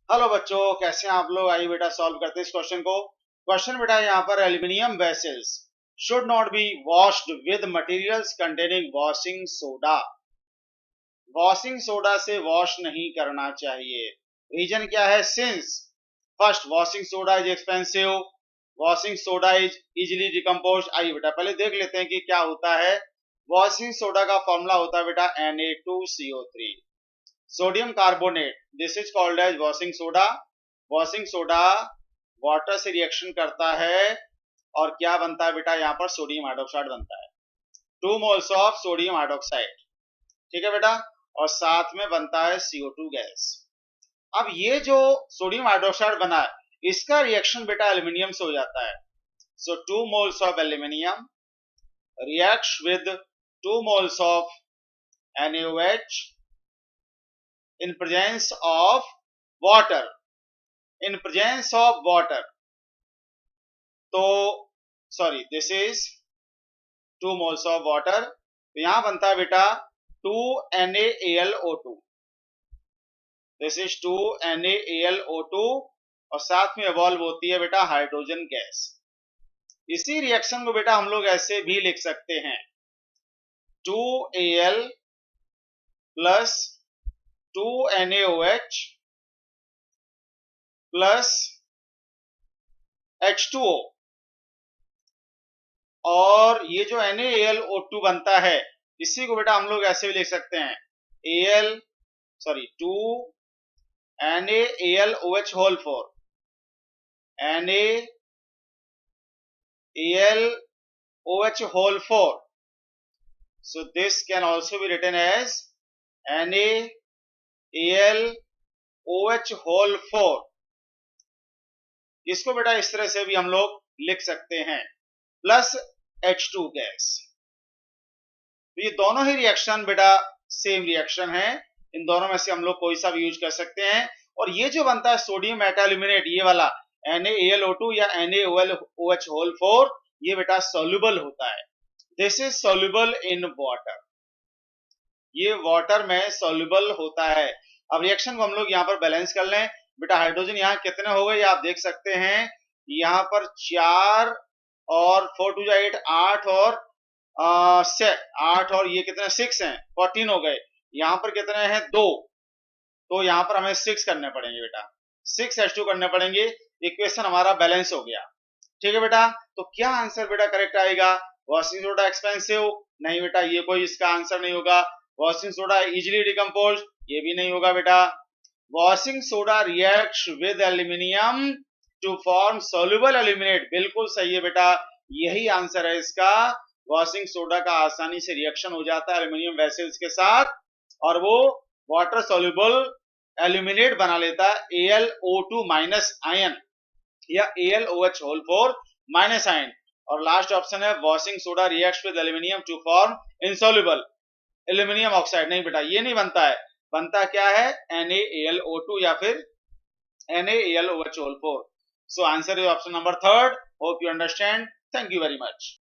Hello बच्चों, कैसे हैं आप लोग। आइए बेटा सॉल्व करते हैं इस क्वेश्चन को। क्वेश्चन बेटा यहाँ पर aluminium vessels should not be washed with materials containing washing soda. Washing soda से वॉश नहीं करना चाहिए। रीजन क्या है? Since first, washing soda is expensive, washing soda is easily decompose. आइए बेटा पहले देख लेते हैं कि क्या होता है। वॉशिंग सोडा का फॉर्मूला होता है बेटा Na2CO3, sodium carbonate, this is called as washing soda. Washing soda water से रिएक्शन करता है और क्या बनता है बेटा? यहाँ पर सोडियम हाइड्रोक्साइड बनता है, 2 मोल्स ऑफ सोडियम हाइड्रोक्साइड। ठीक है बेटा, और साथ में बनता है CO2 गैस। अब ये जो सोडियम हाइड्रोक्साइड बना है इसका रिएक्शन बेटा एल्यूमिनियम से हो जाता है। सो 2 moles of aluminium reacts with 2 moles of NaOH in presence of water, in presence of water। तो sorry, this is 2 moles of water, तो यहां बनता है बेटा 2NaAlO2, दिस इज 2NaAlO2 और साथ में इवॉल्व होती है बेटा हाइड्रोजन गैस। इसी रिएक्शन को बेटा हम लोग ऐसे भी लिख सकते हैं, 2Al plus 2NaOH plus H2O, और ये जो NaAlO2 बनता है इसी को बेटा हम लोग ऐसे भी लिख सकते हैं, 2NaAlOH whole 4, NaAlOH whole 4। So this can also be written as NaAlOH whole 4। इसको बेटा इस तरह से भी हम लोग लिख सकते हैं, प्लस H2 गैस। तो ये दोनों ही रिएक्शन बेटा सेम रिएक्शन है, इन दोनों में से हम लोग कोई सा भी यूज कर सकते हैं। और ये जो बनता है सोडियम मेटाल्यूमिनेट, ये वाला NaAlO2 या NaOH होल 4, ये बेटा सॉल्युबल होता है। This is soluble in water, ये वाटर में सॉल्युबल होता है। अब रिएक्शन को हम लोग यहाँ पर बैलेंस कर लें बेटा। हाइड्रोजन यहाँ कितने हो गए आप देख सकते हैं, यहाँ पर 4 और 4 2 8, 8 और 8 और ये कितने 6 हैं, 14 हो गए। यहाँ पर कितने हैं 2, तो यहाँ पर हमें 6 करने पड़ेंगे बेटा, 6H2 करने पड़ेंगे। इक्वेशन हमारा बैलेंस हो गया। ठीक है बेटा, तो क्या आंसर बेटा करेक्ट आएगा? वॉशिंग सोडा एक्सपेंसिव, नहीं बेटा ये कोई इसका आंसर नहीं होगा। वॉशिंग सोडा इजिली डिकम्पोज, ये भी नहीं होगा बेटा। Washing soda reacts with aluminium to form soluble aluminate, बिल्कुल सही है बेटा, यही आंसर है इसका। वॉशिंग सोडा का आसानी से रिएक्शन हो जाता है एल्यूमिनियम वेसल्स के साथ और वो वाटर सोल्यूबल एल्यूमिनेट बना लेता है AlO2 माइनस आयन या AlOH होल 4 माइनस आयन। और लास्ट ऑप्शन है washing soda reacts with aluminium to form insoluble aluminium oxide. नहीं बेटा ये नहीं बनता है, बनता क्या है NaAlO2 या फिर NaAlOH whole 4। So answer is option number 3rd। Hope you understand. Thank you very much.